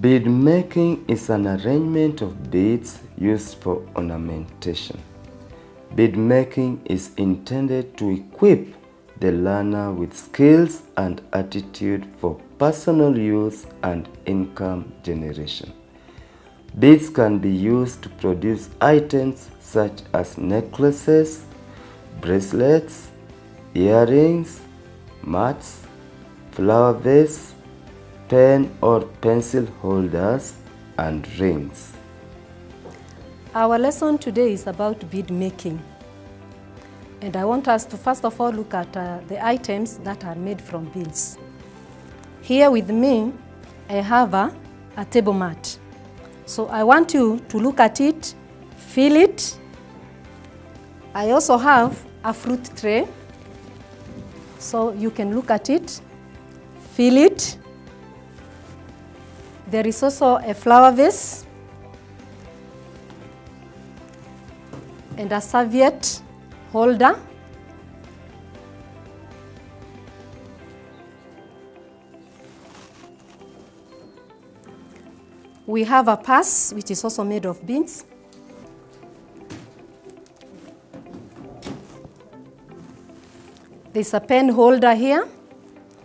Bead making is an arrangement of beads used for ornamentation. Bead making is intended to equip the learner with skills and attitude for personal use and income generation. Beads can be used to produce items such as necklaces, bracelets, earrings, mats, flower vases, pen or pencil holders, and rings. Our lesson today is about bead making. And I want us to first of all look at the items that are made from beads. Here with me, I have a table mat. So I want you to look at it, feel it. I also have a fruit tray. So you can look at it, feel it. There is also a flower vase and a serviette holder. We have a purse which is also made of beads. There's a pen holder here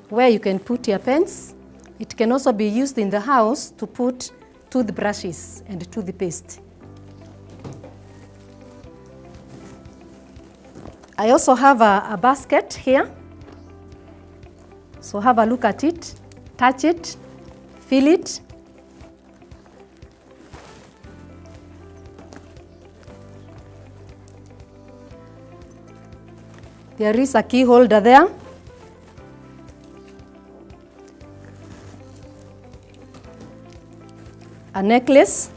where you can put your pens. It can also be used in the house to put toothbrushes and toothpaste. I also have a basket here. So have a look at it, touch it, feel it. There is a key holder there. A necklace.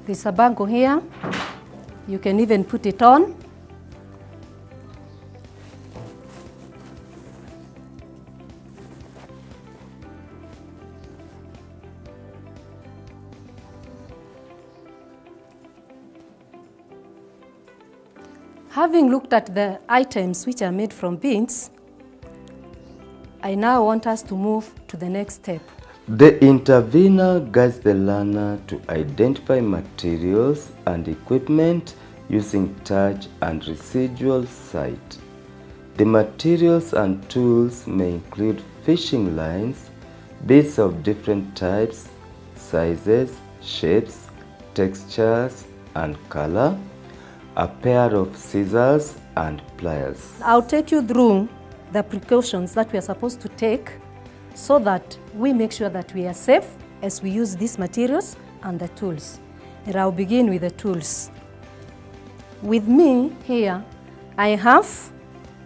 There's a bangle here. You can even put it on. Having looked at the items which are made from beads, I now want us to move to the next step. The intervener guides the learner to identify materials and equipment using touch and residual sight. The materials and tools may include fishing lines, beads of different types, sizes, shapes, textures, and color, a pair of scissors, and pliers. I'll take you through the precautions that we are supposed to take so that we make sure that we are safe as we use these materials and the tools. And I'll begin with the tools. With me here, I have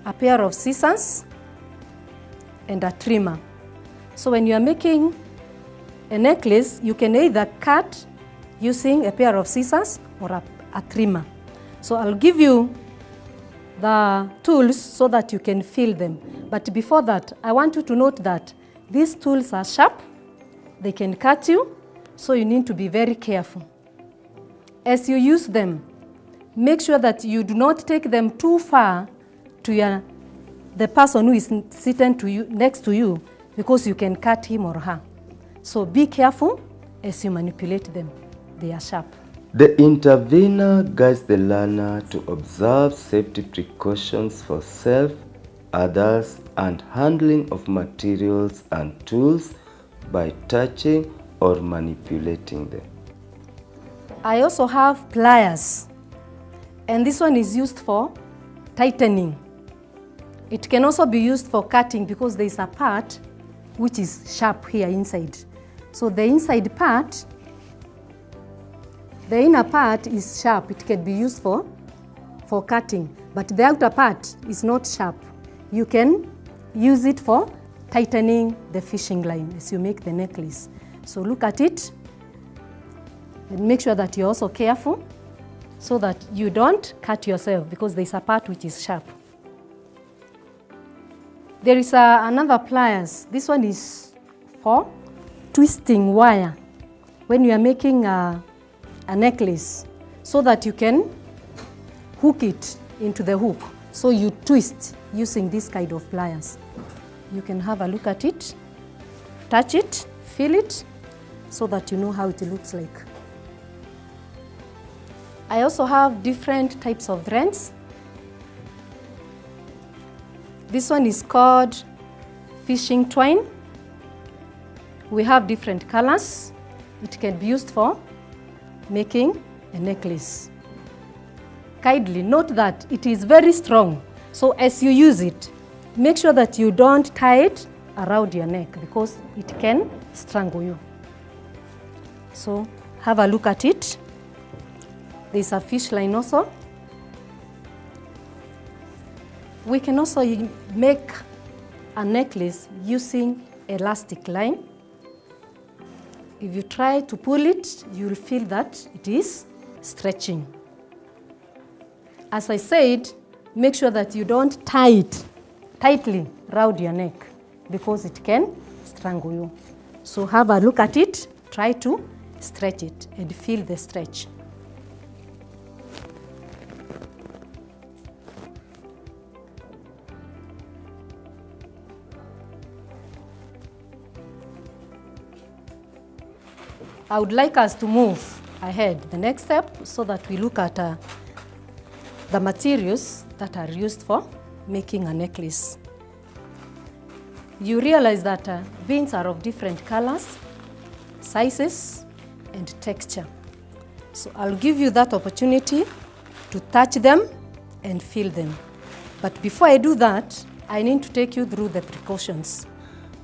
a pair of scissors and a trimmer. So when you are making a necklace, you can either cut using a pair of scissors or a trimmer. So I'll give you the tools so that you can feel them. But before that, I want you to note that these tools are sharp, they can cut you, so you need to be very careful. As you use them, make sure that you do not take them too far to the person who is sitting next to you, because you can cut him or her. So be careful as you manipulate them. They are sharp. The intervener guides the learner to observe safety precautions for self, others, and handling of materials and tools by touching or manipulating them. I also have pliers, and this one is used for tightening. It can also be used for cutting because there is a part which is sharp here inside. So the inside part, the inner part is sharp. It can be used for cutting, but the outer part is not sharp. You can use it for tightening the fishing line as you make the necklace. So look at it and make sure that you're also careful so that you don't cut yourself, because there's a part which is sharp. There is another pliers. This one is for twisting wire when you are making a necklace, so that you can hook it into the hook. So you twist using this kind of pliers. You can have a look at it, touch it, feel it, so that you know how it looks like. I also have different types of threads. This one is called fishing twine. We have different colors. It can be used for making a necklace. Kindly note that it is very strong. So as you use it, make sure that you don't tie it around your neck because it can strangle you. So have a look at it. There's a fish line also. We can also make a necklace using elastic line. If you try to pull it, you'll feel that it is stretching. As I said, make sure that you don't tie it tightly around your neck because it can strangle you. So have a look at it, try to stretch it and feel the stretch. I would like us to move ahead the next step so that we look at the materials that are used for making a necklace. You realize that beads are of different colors, sizes, and texture. So I'll give you that opportunity to touch them and feel them. But before I do that, I need to take you through the precautions.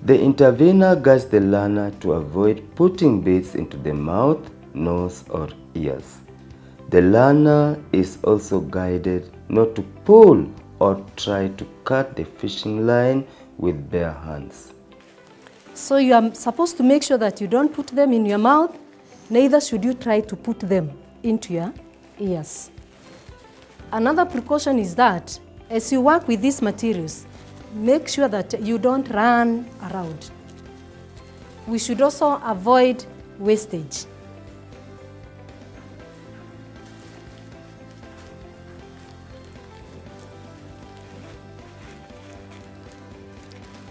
The intervener guides the learner to avoid putting beads into the mouth, nose, or ears. The learner is also guided not to pull or try to cut the fishing line with bare hands. So you are supposed to make sure that you don't put them in your mouth, neither should you try to put them into your ears. Another precaution is that as you work with these materials, make sure that you don't run around. We should also avoid wastage.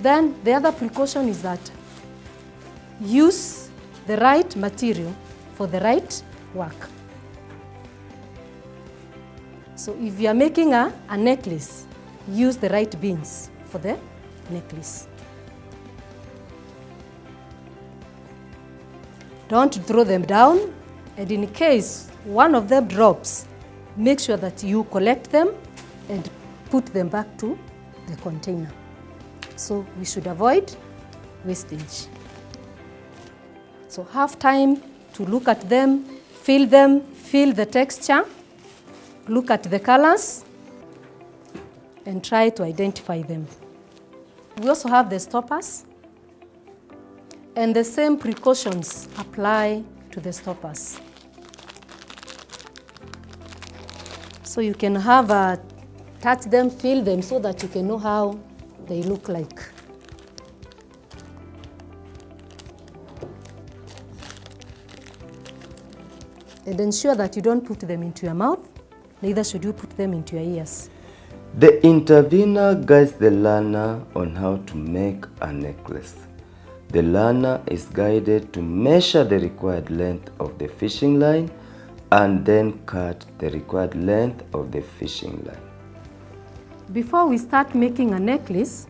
Then the other precaution is that use the right material for the right work. So if you are making a necklace, use the right beads for the necklace. Don't throw them down, and in case one of them drops, make sure that you collect them and put them back to the container. So we should avoid wastage. So have time to look at them, feel the texture, look at the colors, and try to identify them. We also have the stoppers, and the same precautions apply to the stoppers. So you can have touch them, feel them, so that you can know how they look like. And ensure that you don't put them into your mouth, neither should you put them into your ears. The intervener guides the learner on how to make a necklace. The learner is guided to measure the required length of the fishing line and then cut the required length of the fishing line. Before we start making a necklace,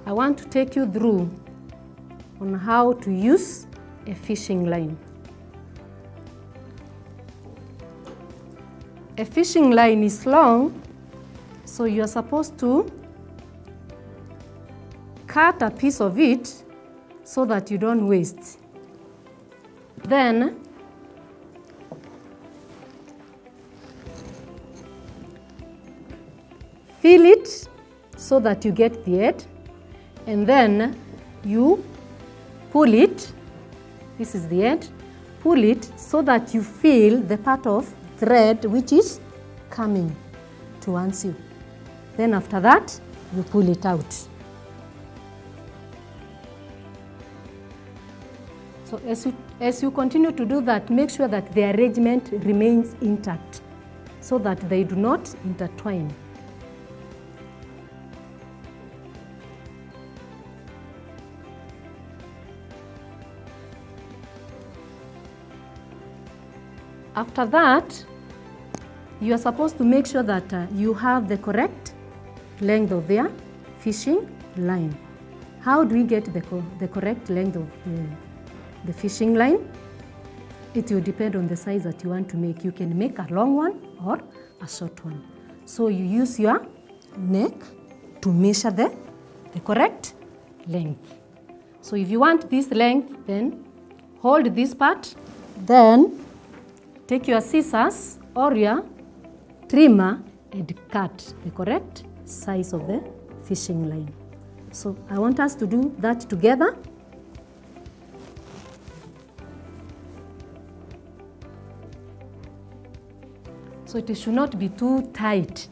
I want to take you through on how to use a fishing line. A fishing line is long, so you are supposed to cut a piece of it so that you don't waste. Then fill it so that you get the head, and then you pull it. This is the head. Pull it so that you feel the part of thread which is coming towards you. Then after that, you pull it out. So as you continue to do that, make sure that the arrangement remains intact so that they do not intertwine. After that, you are supposed to make sure that you have the correct length of their fishing line. How do we get the correct length of the fishing line? It will depend on the size that you want to make. You can make a long one or a short one. So you use your neck to measure the correct length. So if you want this length, then hold this part, then take your scissors or your trimmer and cut the correct size of the fishing line. So I want us to do that together. So it should not be too tight.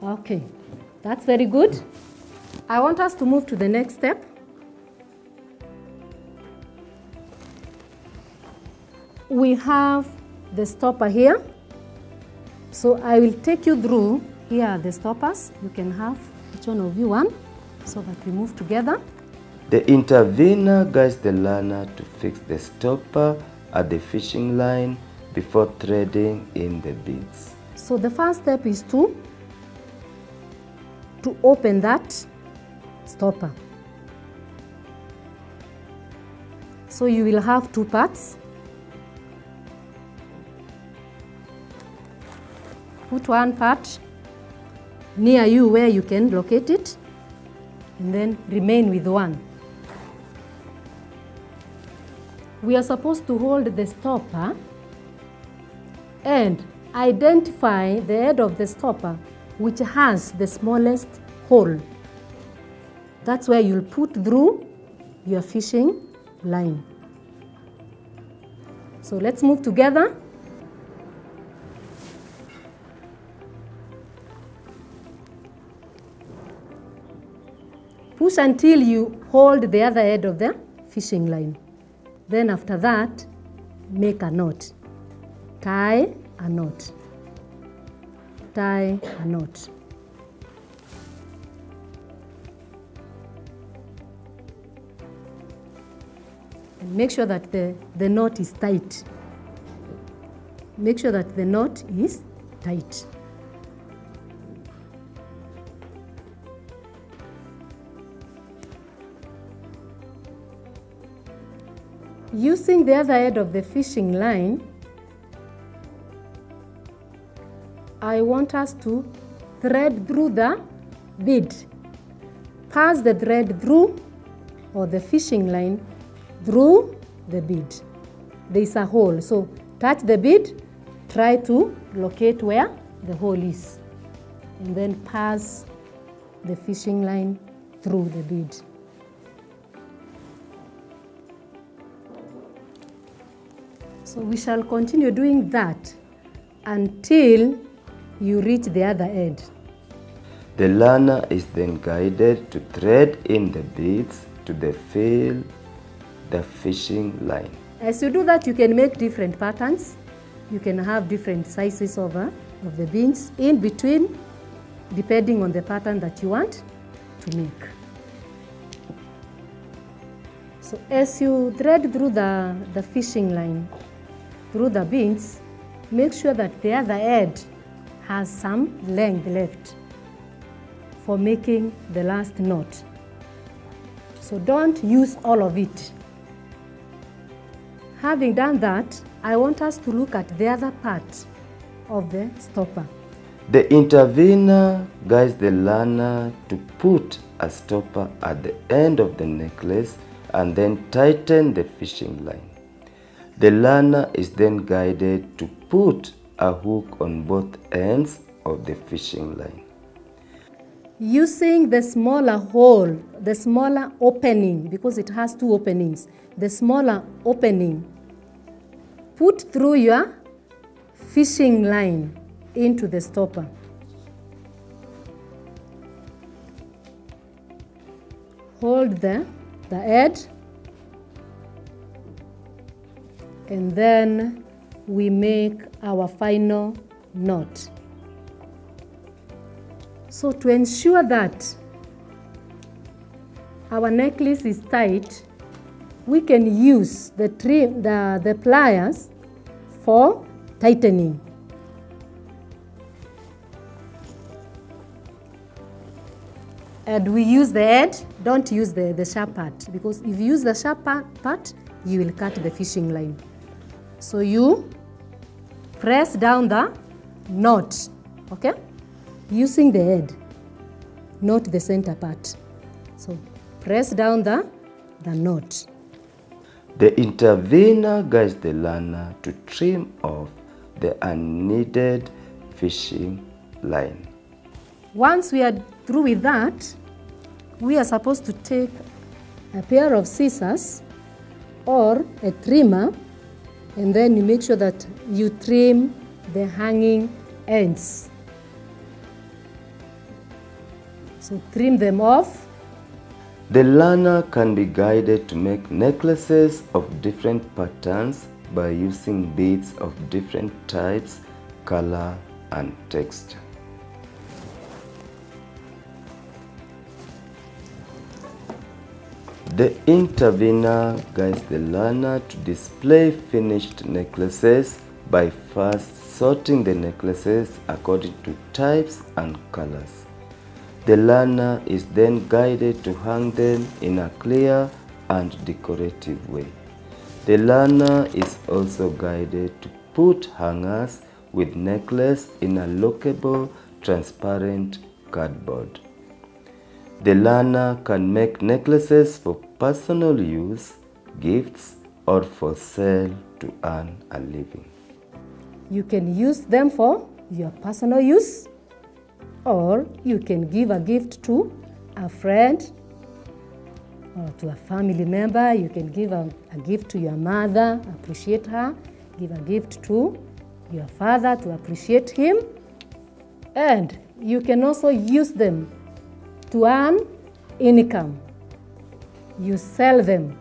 Okay, that's very good. I want us to move to the next step. We have the stopper here. So I will take you through. Here are the stoppers. You can have each one of you one so that we move together. The intervener guides the learner to fix the stopper at the fishing line before threading in the beads. So the first step is to open that stopper. So you will have two parts. Put one part near you where you can locate it, and then remain with one. We are supposed to hold the stopper and identify the head of the stopper which has the smallest hole. That's where you'll put through your fishing line. So let's move together. Push until you hold the other end of the fishing line. Then after that, make a knot. Tie a knot. Tie a knot. And make sure that the knot is tight. Make sure that the knot is tight. Using the other end of the fishing line, I want us to thread through the bead. Pass the thread through, or the fishing line, through the bead. There is a hole, so touch the bead, try to locate where the hole is, and then pass the fishing line through the bead. So we shall continue doing that until you reach the other end. The learner is then guided to thread in the beads to fill the fishing line. As you do that, you can make different patterns. You can have different sizes of the beads in between, depending on the pattern that you want to make. So as you thread through the fishing line, through the beads, make sure that the other end has some length left for making the last knot. So don't use all of it. Having done that, I want us to look at the other part of the stopper. The intervener guides the learner to put a stopper at the end of the necklace and then tighten the fishing line. The learner is then guided to put a hook on both ends of the fishing line. using the smaller hole, the smaller opening, because it has two openings, the smaller opening, put through your fishing line into the stopper. Hold the edge, and then we make our final knot. So to ensure that our necklace is tight, we can use the pliers for tightening. And we use the edge, don't use the sharp part, because if you use the sharp part, you will cut the fishing line. So you press down the knot, okay? Using the head, not the center part. So press down the knot. The intervener guides the learner to trim off the unneeded fishing line. Once we are through with that, we are supposed to take a pair of scissors or a trimmer, and then you make sure that you trim the hanging ends. So trim them off. The learner can be guided to make necklaces of different patterns by using beads of different types, color, and texture. The intervener guides the learner to display finished necklaces by first sorting the necklaces according to types and colors. The learner is then guided to hang them in a clear and decorative way. The learner is also guided to put hangers with necklace in a lockable, transparent cardboard. The learner can make necklaces for personal use, gifts, or for sale to earn a living. You can use them for your personal use, or you can give a gift to a friend or to a family member. You can give a gift to your mother, appreciate her. Give a gift to your father to appreciate him. And you can also use them to earn income. You sell them.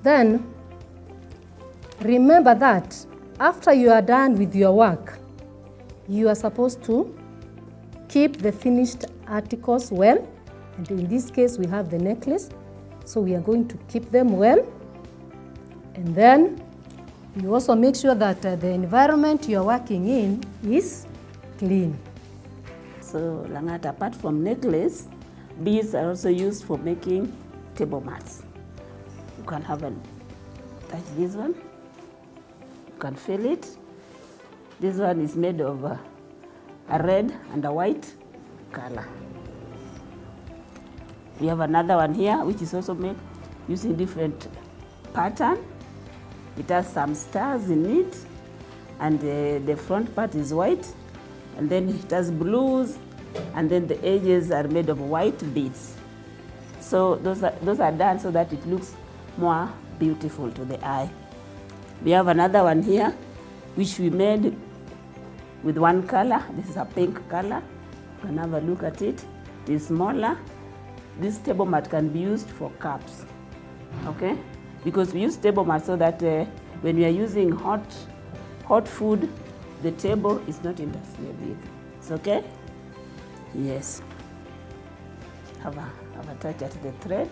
Then remember that after you are done with your work, you are supposed to keep the finished articles well. And in this case, we have the necklace. So we are going to keep them well. And then you also make sure that the environment you are working in is clean. So Langat, apart from necklace, beads are also used for making table mats. You can have a touch this one. You can feel it. This one is made of a red and a white color. We have another one here which is also made using different pattern. It has some stars in it, and the front part is white, and then it has blues, and then the edges are made of white beads. So those are done so that it looks more beautiful to the eye. We have another one here which we made with one color. This is a pink color. You can have a look at it. It is smaller. This table mat can be used for cups, okay? Because we use table mat so that when we are using hot food, the table is not interfered with. It's okay? Yes. Have a touch at the thread.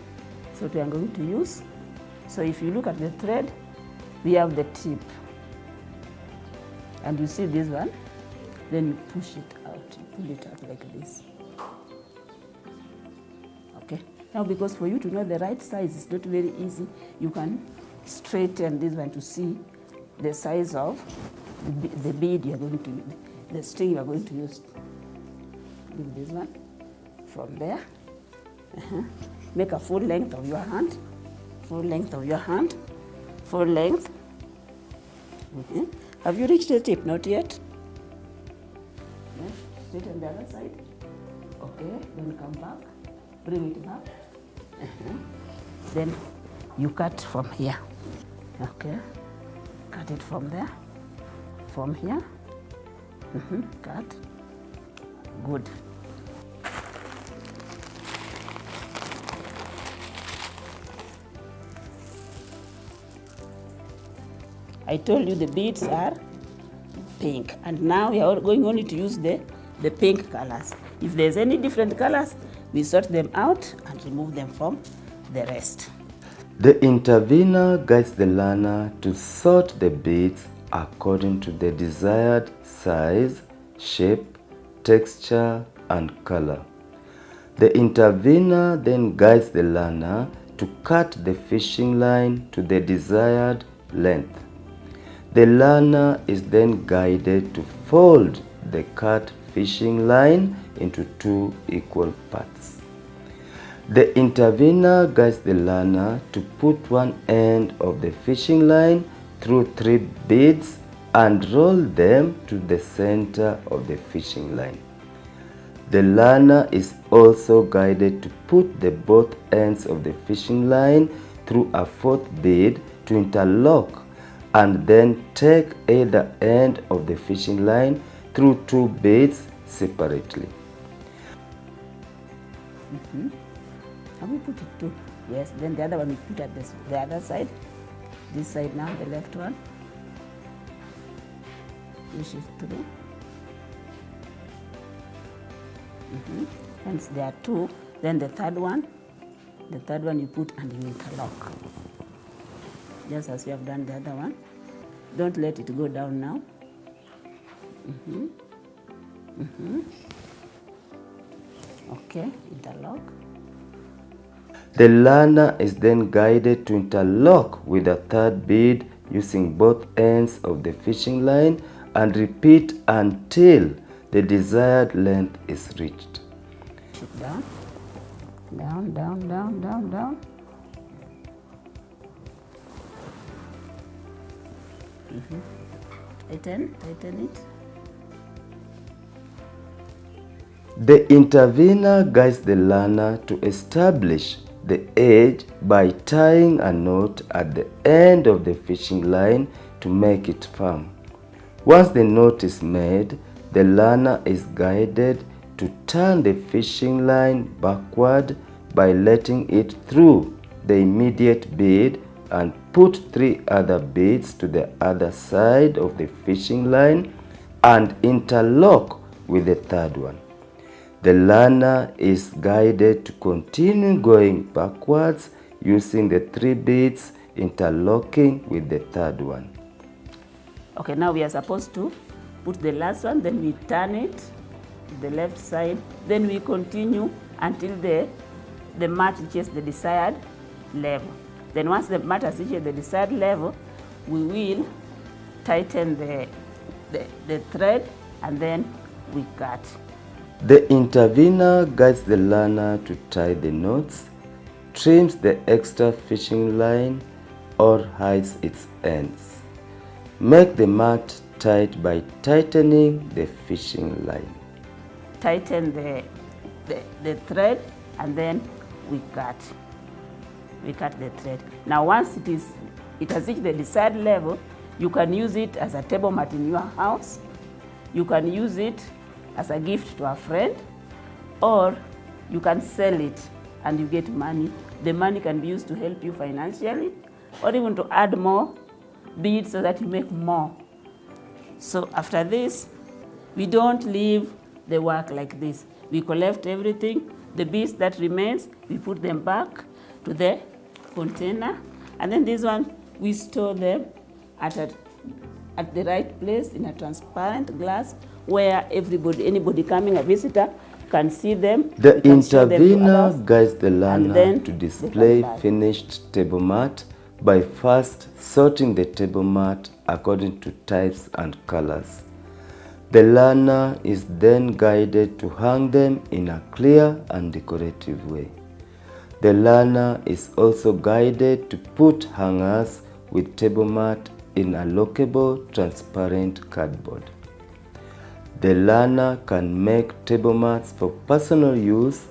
So we are going to use. So if you look at the thread, we have the tip. And you see this one, then you push it out. You pull it out like this. Okay. Now, because for you to know the right size is not very easy, you can straighten this one to see the size of the bead you are going to use, the string you are going to use. Do this one from there. Make a full length of your hand. Full length of your hand. Full length. Have you reached the tip? Not yet. Straighten the other side. Okay, then come back, bring it back. Then you cut from here. Okay, cut it from there, from here. Cut. Good. I told you the beads are pink, and now we are going only to use the pink colors. If there's any different colors, we sort them out and remove them from the rest. The intervener guides the learner to sort the beads according to the desired size, shape, texture, and color. The intervener then guides the learner to cut the fishing line to the desired length. The learner is then guided to fold the cut fishing line into 2 equal parts. The intervener guides the learner to put one end of the fishing line through 3 beads and roll them to the center of the fishing line. The learner is also guided to put the both ends of the fishing line through a 4th bead to interlock, and then take either end of the fishing line through 2 beads separately. Have we put it too? Yes, then the other one we put at the other side. This side now, the left one. Push it through. Hence there are 2. Then the third one you put and you interlock. Just as we have done the other one. Don't let it go down now. Okay, interlock. The learner is then guided to interlock with a 3rd bead using both ends of the fishing line and repeat until the desired length is reached. Down, down, down, down, down, down. Tighten it. The intervener guides the learner to establish the edge by tying a knot at the end of the fishing line to make it firm. Once the knot is made, the learner is guided to turn the fishing line backward by letting it through the immediate bead and put 3 other beads to the other side of the fishing line and interlock with the 3rd one. The learner is guided to continue going backwards using the 3 beads interlocking with the 3rd one. Okay, now we are supposed to put the last one, then we turn it to the left side, then we continue until the mat reaches the desired level. Then once the mat has reached the desired level, we will tighten the thread and then we cut. The intervener guides the learner to tie the knots, trims the extra fishing line, or hides its ends. Make the mat tight by tightening the fishing line. Tighten the thread and then we cut. We cut the thread. Now once it has reached the desired level, you can use it as a table mat in your house. You can use it as a gift to a friend, or you can sell it and you get money. The money can be used to help you financially, or even to add more beads so that you make more. So after this, we don't leave the work like this. We collect everything, the beads that remains, we put them back to the container, and then this one, we store them at the right place in a transparent glass where anybody coming, a visitor, can see them. The intervener guides the learner to display finished table mat by first sorting the table mat according to types and colors. The learner is then guided to hang them in a clear and decorative way. The learner is also guided to put hangers with table mat in a lockable, transparent cardboard. The learner can make table mats for personal use,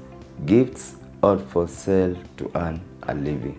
gifts, or for sale to earn a living.